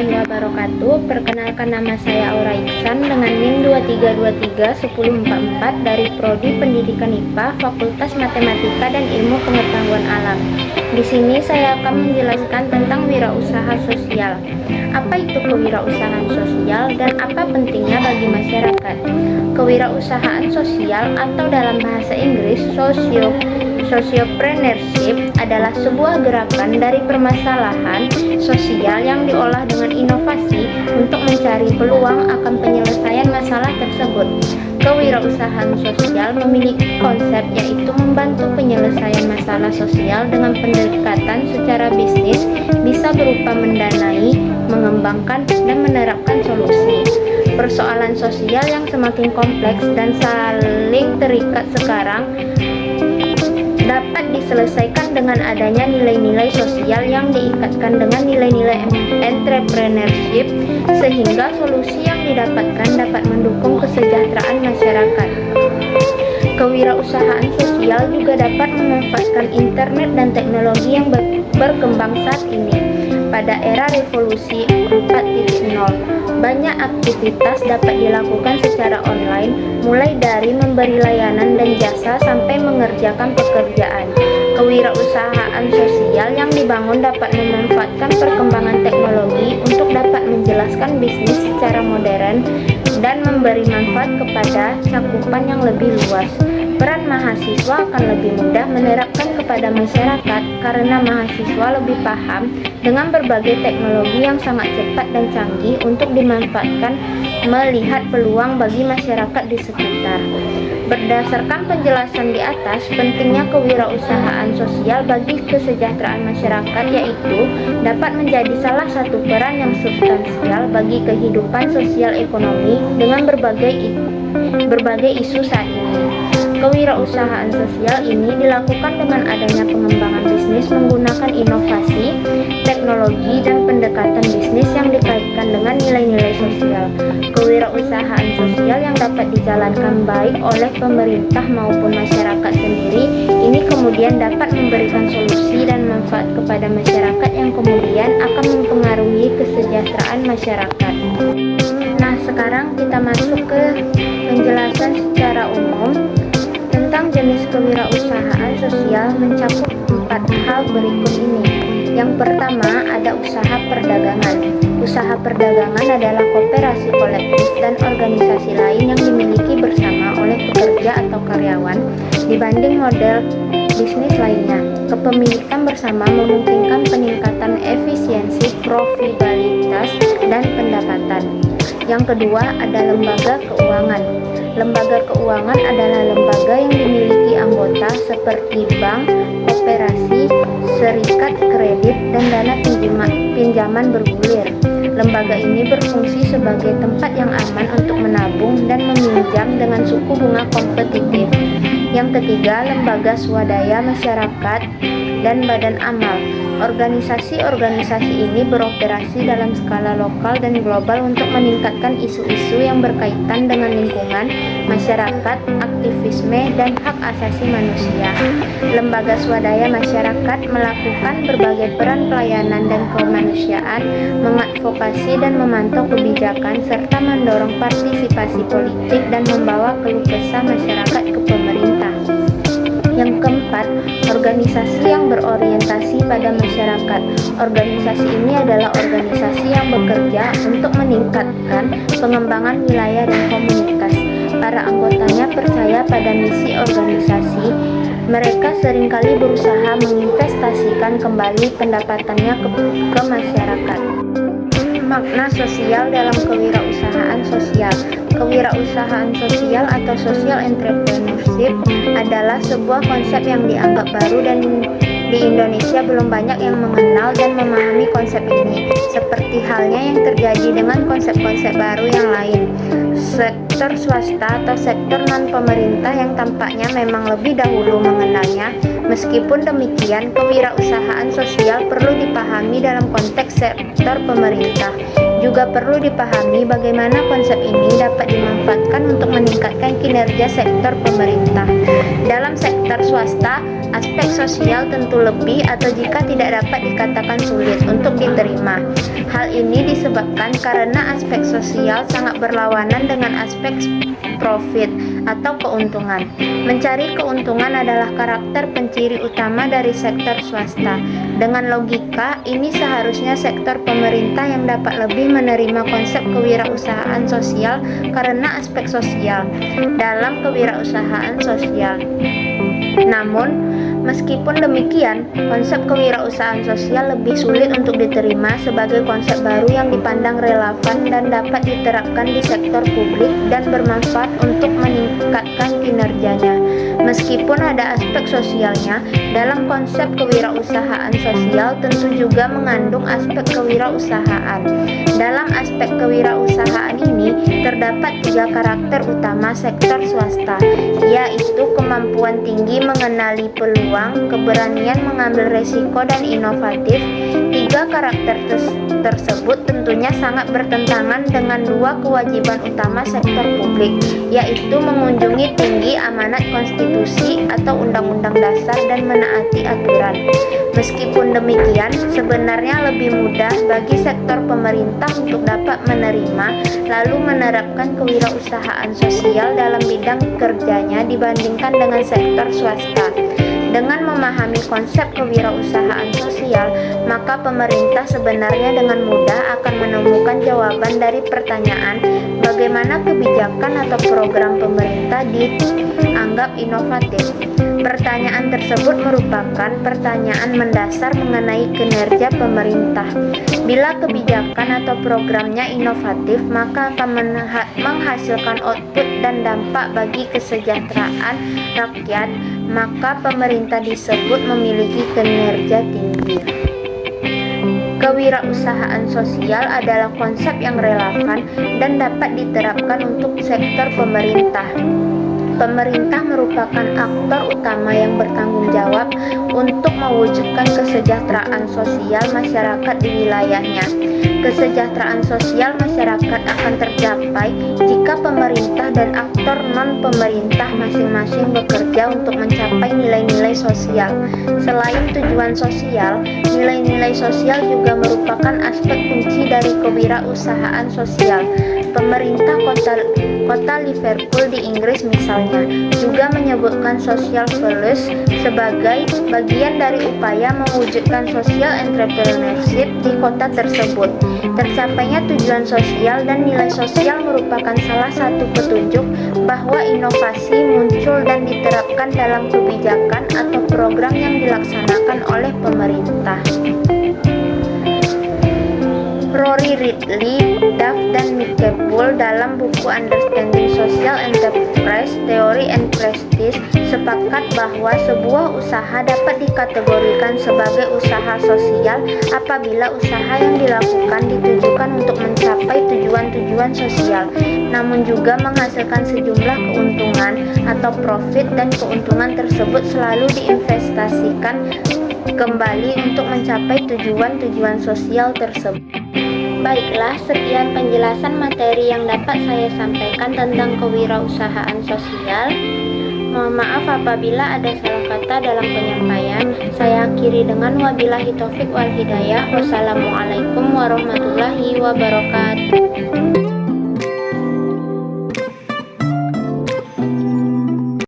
warahmatullahi wabarakatuh. Perkenalkan, nama saya Aura Iksan dengan NIM 23231044 dari Prodi Pendidikan IPA Fakultas Matematika dan Ilmu Pengetahuan Alam. Di sini saya akan menjelaskan tentang wirausaha sosial. Apa itu kewirausahaan sosial dan apa pentingnya bagi masyarakat? Kewirausahaan sosial atau dalam bahasa Inggris Sociopreneurship adalah sebuah gerakan dari permasalahan sosial yang diolah dengan inovasi untuk mencari peluang akan penyelesaian masalah tersebut. Kewirausahaan sosial memiliki konsep yaitu membantu penyelesaian masalah sosial dengan pendekatan secara bisnis, bisa berupa mendanai, mengembangkan, dan menerapkan solusi. Persoalan sosial yang semakin kompleks dan saling terikat sekarang dapat diselesaikan dengan adanya nilai-nilai sosial yang diikatkan dengan nilai-nilai entrepreneurship, sehingga solusi yang didapatkan dapat mendukung kesejahteraan masyarakat. Kewirausahaan sosial juga dapat memanfaatkan internet dan teknologi yang berkembang saat ini. Pada era revolusi 4.0, banyak aktivitas dapat dilakukan secara online, mulai dari memberi layanan dan jasa sampai mengerjakan pekerjaan. Kewirausahaan sosial yang dibangun dapat memanfaatkan perkembangan teknologi untuk dapat menjelaskan bisnis secara modern dan memberi manfaat kepada cakupan yang lebih luas. Peran mahasiswa akan lebih mudah menerapkan kepada masyarakat karena mahasiswa lebih paham dengan berbagai teknologi yang sangat cepat dan canggih untuk dimanfaatkan melihat peluang bagi masyarakat di sekitar. Berdasarkan penjelasan di atas, pentingnya kewirausahaan sosial bagi kesejahteraan masyarakat yaitu dapat menjadi salah satu peran yang substansial bagi kehidupan sosial ekonomi dengan berbagai isu saat ini. Kewirausahaan sosial ini dilakukan dengan adanya pengembangan bisnis menggunakan inovasi, teknologi, dan pendekatan bisnis yang dikaitkan dengan nilai-nilai sosial. Kewirausahaan sosial yang dapat dijalankan baik oleh pemerintah maupun masyarakat sendiri ini kemudian dapat memberikan solusi dan manfaat kepada masyarakat yang kemudian akan mempengaruhi kesejahteraan masyarakat. Nah, sekarang kita masuk ke penjelasan secara umum tentang jenis kewirausahaan sosial mencakup 4 hal berikut ini. Yang pertama ada usaha perdagangan. Usaha perdagangan adalah koperasi kolektif dan organisasi lain yang dimiliki bersama oleh pekerja atau karyawan dibanding model bisnis lainnya. Kepemilikan bersama memungkinkan peningkatan efisiensi, profitabilitas, dan pendapatan. Yang kedua ada lembaga keuangan. Lembaga keuangan adalah lembaga yang dimiliki anggota seperti bank, koperasi, serikat kredit, dan dana pinjaman bergulir. Lembaga ini berfungsi sebagai tempat yang aman untuk menabung dan meminjam dengan suku bunga kompetitif. Yang ketiga, lembaga swadaya masyarakat dan badan amal. Organisasi-organisasi ini beroperasi dalam skala lokal dan global untuk meningkatkan isu-isu yang berkaitan dengan lingkungan, masyarakat, aktivisme, dan hak asasi manusia. Lembaga swadaya masyarakat melakukan berbagai peran pelayanan dan kemanusiaan, mengadvokasi dan memantau kebijakan, serta mendorong partisipasi politik dan membawa keluh kesah masyarakat ke pemerintah. Yang keempat, organisasi yang berorientasi pada masyarakat. Organisasi ini adalah organisasi yang bekerja untuk meningkatkan pengembangan wilayah dan komunitas. Para anggotanya percaya pada misi organisasi. Mereka seringkali berusaha menginvestasikan kembali pendapatannya ke masyarakat. Makna sosial dalam kewirausahaan sosial. Kewirausahaan sosial atau social entrepreneurship adalah sebuah konsep yang dianggap baru dan di Indonesia belum banyak yang mengenal dan memahami konsep ini, seperti halnya yang terjadi dengan konsep-konsep baru yang lain. Sektor swasta atau sektor non-pemerintah yang tampaknya memang lebih dahulu mengenalnya. Meskipun demikian, kewirausahaan sosial perlu dipahami dalam konteks sektor pemerintah. Juga perlu dipahami bagaimana konsep ini dapat dimanfaatkan untuk meningkatkan kinerja sektor pemerintah. Dalam sektor swasta, aspek sosial tentu lebih atau jika tidak dapat dikatakan sulit untuk diterima. Hal ini disebabkan karena aspek sosial sangat berlawanan dengan aspek profit atau keuntungan. Mencari keuntungan adalah karakter penciri utama dari sektor swasta. Dengan logika, ini seharusnya sektor pemerintah yang dapat lebih menerima konsep kewirausahaan sosial karena aspek sosial dalam kewirausahaan sosial. Namun, meskipun demikian, konsep kewirausahaan sosial lebih sulit untuk diterima sebagai konsep baru yang dipandang relevan dan dapat diterapkan di sektor publik dan bermanfaat untuk meningkatkan kinerjanya. Meskipun ada aspek sosialnya, dalam konsep kewirausahaan sosial tentu juga mengandung aspek kewirausahaan. Dalam aspek kewirausahaan ini, terdapat 3 karakter utama sektor swasta, yaitu kemampuan tinggi mengenali peluang, keberanian mengambil resiko, dan inovatif. 3 karakter tersebut tentunya sangat bertentangan dengan 2 kewajiban utama sektor publik, yaitu mengunjungi tinggi amanat konstitusi atau undang-undang dasar dan menaati aturan. Meskipun demikian, sebenarnya lebih mudah bagi sektor pemerintah untuk dapat menerima lalu menerapkan kewirausahaan sosial dalam bidang kerjanya dibandingkan dengan sektor swasta. Dengan memahami konsep kewirausahaan sosial, maka pemerintah sebenarnya dengan mudah akan menemukan jawaban dari pertanyaan bagaimana kebijakan atau program pemerintah dianggap inovatif. Pertanyaan tersebut merupakan pertanyaan mendasar mengenai kinerja pemerintah. Bila kebijakan atau programnya inovatif, maka akan menghasilkan output dan dampak bagi kesejahteraan rakyat, maka pemerintah disebut memiliki kinerja tinggi. Kewirausahaan sosial adalah konsep yang relevan dan dapat diterapkan untuk sektor pemerintah. Pemerintah merupakan aktor utama yang bertanggung jawab untuk mewujudkan kesejahteraan sosial masyarakat di wilayahnya. Kesejahteraan sosial masyarakat akan tercapai jika pemerintah dan aktor non-pemerintah masing-masing bekerja untuk mencapai nilai-nilai sosial. Selain tujuan sosial, nilai-nilai sosial juga merupakan aspek kunci dari kewirausahaan sosial. Pemerintah kota Liverpool di Inggris misalnya juga menyebutkan social values sebagai bagian dari upaya mewujudkan social entrepreneurship di kota tersebut. Tercapainya tujuan sosial dan nilai sosial merupakan salah satu petunjuk bahwa inovasi muncul dan diterapkan dalam kebijakan atau program yang dilaksanakan oleh pemerintah. Rory Ridley, Duff, dan Michael Bull dalam buku Understanding Social Enterprise, Theory and Practice sepakat bahwa sebuah usaha dapat dikategorikan sebagai usaha sosial apabila usaha yang dilakukan ditujukan untuk mencapai tujuan-tujuan sosial, namun juga menghasilkan sejumlah keuntungan atau profit, dan keuntungan tersebut selalu diinvestasikan kembali untuk mencapai tujuan-tujuan sosial tersebut. Baiklah, sekian penjelasan materi yang dapat saya sampaikan tentang kewirausahaan sosial. Mohon maaf apabila ada salah kata dalam penyampaian. Saya akhiri dengan wabillahi taufik wal hidayah. Wassalamualaikum warahmatullahi wabarakatuh.